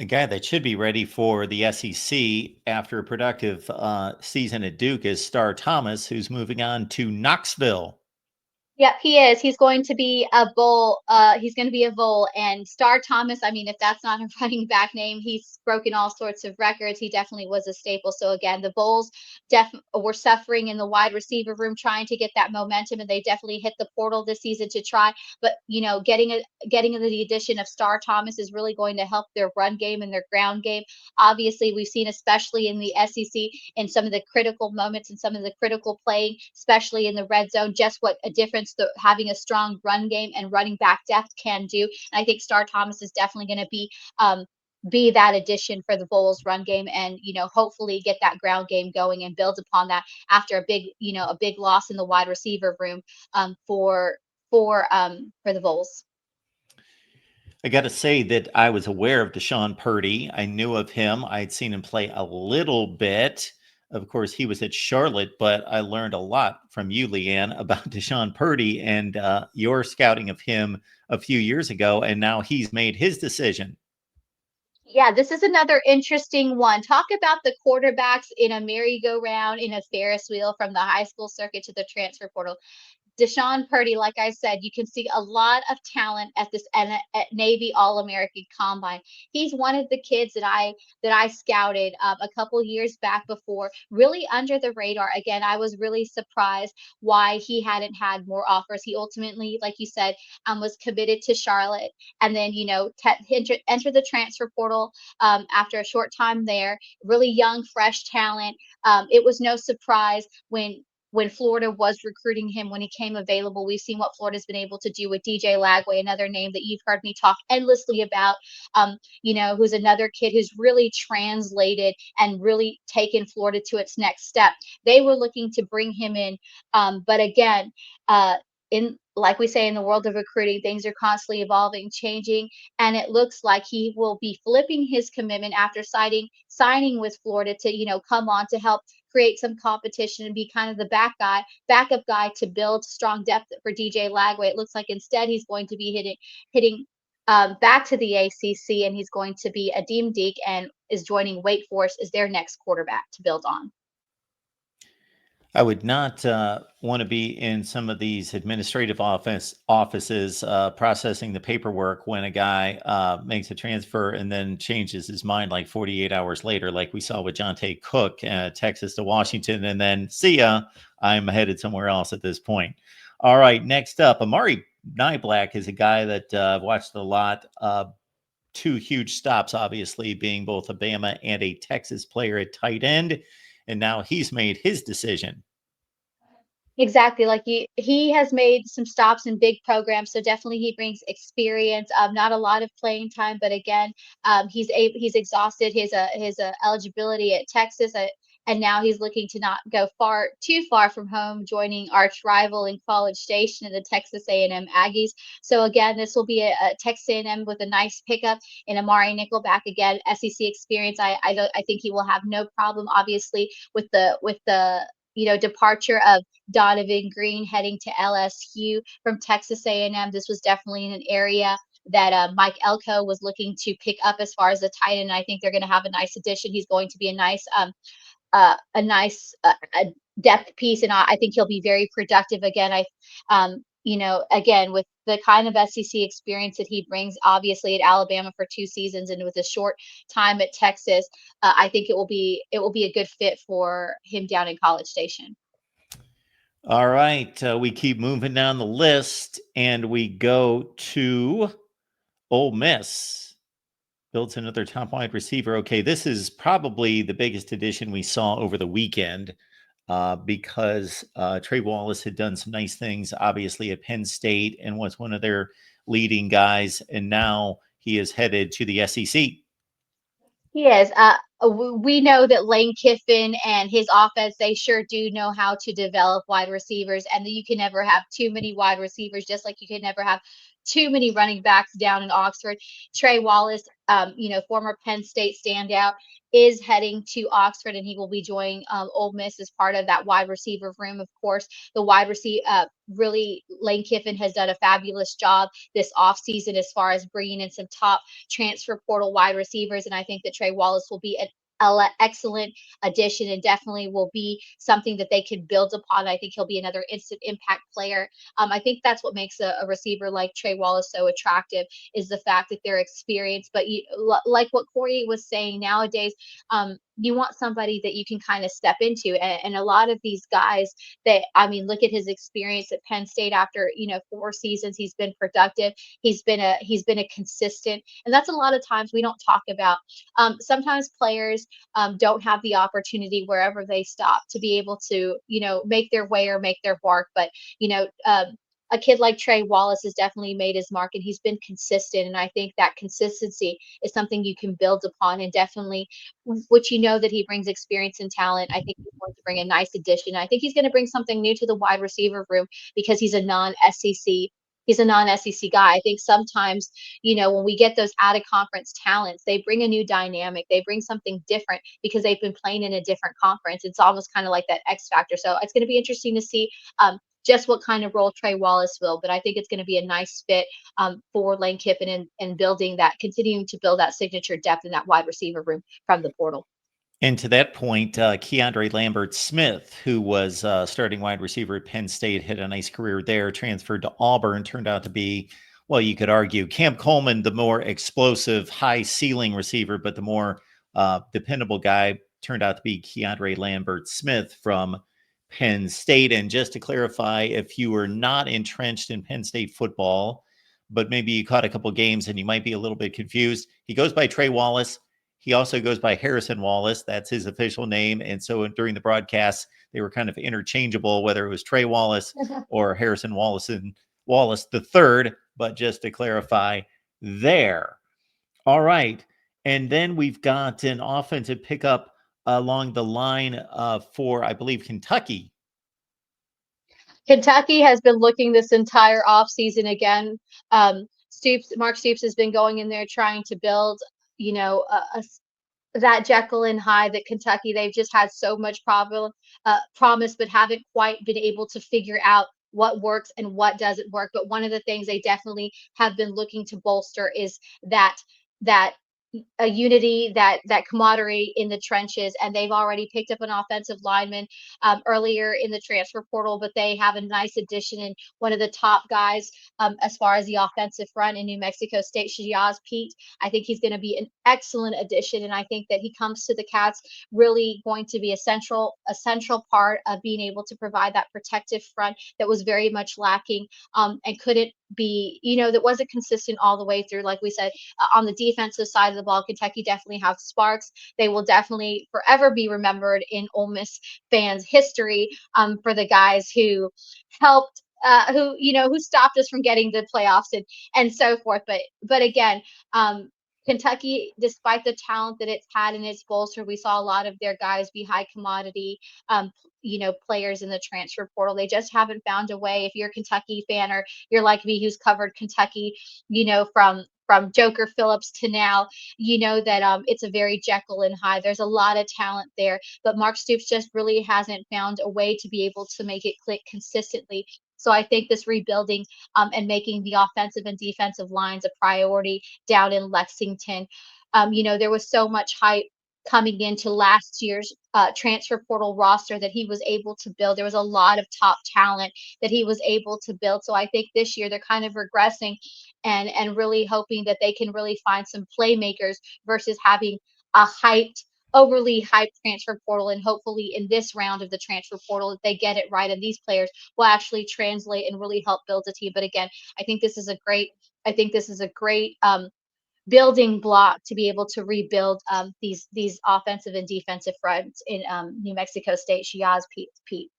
A guy that should be ready for the SEC after a productive season at Duke is Star Thomas, who's moving on to Knoxville. Yep, he is. He's going to be a Bull. He's going to be a Bull. And Star Thomas, I mean, if that's not a running back name, he's broken all sorts of records. He definitely was a staple. So again, the Bulls were suffering in the wide receiver room trying to get that momentum, and they definitely hit the portal this season to try. But getting the addition of Star Thomas is really going to help their run game and their ground game. Obviously, we've seen, especially in the SEC, in some of the critical moments and some of the critical playing, especially in the red zone, just what a difference having a strong run game and running back depth can do. And I think Star Thomas is definitely going to be that addition for the Bulls run game, and hopefully get that ground game going and build upon that after a big loss in the wide receiver room for the Bulls. I got to say that I was aware of Deshaun Purdy. I knew of him. I'd seen him play a little bit. Of course, he was at Charlotte, but I learned a lot from you, Leanne, about Deshaun Purdy and your scouting of him a few years ago. And now he's made his decision. Yeah, this is another interesting one. Talk about the quarterbacks in a merry-go-round, in a Ferris wheel from the high school circuit to the transfer portal. Deshaun Purdy, like I said, you can see a lot of talent at this at Navy All-American Combine. He's one of the kids that I scouted a couple years back before, really under the radar. Again, I was really surprised why he hadn't had more offers. He ultimately, like you said, was committed to Charlotte, and then enter the transfer portal after a short time there. Really young, fresh talent. It was no surprise when Florida was recruiting him when he came available. We've seen what Florida's been able to do with DJ Lagway, another name that you've heard me talk endlessly about, who's another kid who's really translated and really taken Florida to its next step. They were looking to bring him in. But again, in like we say in the world of recruiting, things are constantly evolving, changing, and it looks like he will be flipping his commitment after signing with Florida to come on to help create some competition and be kind of the backup guy to build strong depth for DJ Lagway. It looks like instead he's going to be hitting back to the ACC, and he's going to be a Deem Deke and is joining Wake Forest as their next quarterback to build on. I would not want to be in some of these administrative offices processing the paperwork when a guy makes a transfer and then changes his mind like 48 hours later, like we saw with Jonte Cook, Texas to Washington, and then see ya, I'm headed somewhere else at this point. All right, next up, Amari Niblack is a guy that I've watched a lot. Two huge stops, obviously, being both a Bama and a Texas player at tight end. And now he's made his decision. Exactly. Like he has made some stops in big programs, so definitely he brings experience. Not a lot of playing time, but again, he's exhausted his eligibility at Texas, and now he's looking to not go too far from home, joining arch rival in College Station and the Texas A&M Aggies. So again, this will be a Texas A&M with a nice pickup in Amari Nickelback. Again, SEC experience. I think he will have no problem, obviously, with the departure of Donovan Green heading to LSU from Texas A&M. This was definitely in an area that Mike Elko was looking to pick up as far as the tight end. And I think they're going to have a nice addition. He's going to be a nice depth piece, and I think he'll be very productive. Again, again with the kind of SEC experience that he brings, obviously at Alabama for 2 seasons and with a short time at Texas, I think it will be a good fit for him down in College Station. All right, we keep moving down the list, and we go to Ole Miss. Builds another top wide receiver. Okay, this is probably the biggest addition we saw over the weekend because Trey Wallace had done some nice things, obviously, at Penn State and was one of their leading guys, and now he is headed to the SEC. He is. We know that Lane Kiffin and his offense, they sure do know how to develop wide receivers, and you can never have too many wide receivers, just like you can never have too many running backs down in Oxford. Trey Wallace, former Penn State standout, is heading to Oxford, and he will be joining Ole Miss as part of that wide receiver room. Of course, the wide receiver, really, Lane Kiffin has done a fabulous job this offseason as far as bringing in some top transfer portal wide receivers, and I think that Trey Wallace will be an excellent addition and definitely will be something that they can build upon. I think he'll be another instant impact player. I think that's what makes a receiver like Trey Wallace so attractive is the fact that they're experienced. But like what Corey was saying, nowadays, you want somebody that you can kind of step into, and a lot of these guys that I mean, look at his experience at Penn State after 4 seasons. He's been productive. He's been a consistent, and that's a lot of times we don't talk about. Sometimes players don't have the opportunity wherever they stop to be able to make their way or make their mark, but you know, a kid like Trey Wallace has definitely made his mark and he's been consistent. And I think that consistency is something you can build upon and definitely, which that he brings experience and talent. I think he's going to bring a nice addition. I think he's going to bring something new to the wide receiver room because he's a non-SEC. He's a non-SEC guy. I think sometimes, when we get those out of conference talents, they bring a new dynamic. They bring something different because they've been playing in a different conference. It's almost kind of like that X factor. So it's going to be interesting to see just what kind of role Trey Wallace will, but I think it's going to be a nice fit for Lane Kiffin and building that, continuing to build that signature depth in that wide receiver room from the portal. And to that point, Keandre Lambert Smith, who was starting wide receiver at Penn State, had a nice career there, transferred to Auburn, turned out to be, well, you could argue, Cam Coleman, the more explosive, high ceiling receiver, but the more dependable guy turned out to be Keandre Lambert Smith from Penn State. And just to clarify, if you were not entrenched in Penn State football, but maybe you caught a couple games and you might be a little bit confused, he goes by Trey Wallace. He also goes by Harrison Wallace. That's his official name. And so during the broadcast, they were kind of interchangeable, whether it was Trey Wallace or Harrison Wallace the third. But just to clarify there. All right. And then we've got an offensive pickup along the line for, I believe, Kentucky. Kentucky has been looking this entire offseason again. Mark Stoops has been going in there trying to build, that Jekyll and Hyde that Kentucky, they've just had so much promise, but haven't quite been able to figure out what works and what doesn't work. But one of the things they definitely have been looking to bolster is that a unity, that camaraderie in the trenches, and they've already picked up an offensive lineman earlier in the transfer portal, but they have a nice addition in one of the top guys as far as the offensive front in New Mexico State, Shiaz Pete. I think he's going to be an excellent addition, and I think that he comes to the Cats really going to be a central part of being able to provide that protective front that was very much lacking and couldn't be, that wasn't consistent all the way through. Like we said, on the defensive side of the ball, Kentucky definitely have sparks. They will definitely forever be remembered in Ole Miss fans' history for the guys who helped. Who stopped us from getting the playoffs and so forth. But again, Kentucky, despite the talent that it's had in its bolster, we saw a lot of their guys be high commodity, players in the transfer portal. They just haven't found a way. If you're a Kentucky fan or you're like me, who's covered Kentucky, from Joker Phillips to now, you know that it's a very Jekyll and Hyde. There's a lot of talent there, but Mark Stoops just really hasn't found a way to be able to make it click consistently. So I think this rebuilding and making the offensive and defensive lines a priority down in Lexington. There was so much hype coming into last year's transfer portal roster that he was able to build. There was a lot of top talent that he was able to build. So I think this year they're kind of regressing and really hoping that they can really find some playmakers versus having a overly hyped transfer portal. And hopefully in this round of the transfer portal, that they get it right and these players will actually translate and really help build a team. But again, I think this is a great I think this is a great building block to be able to rebuild these offensive and defensive fronts in New Mexico State. Shiaz Pete.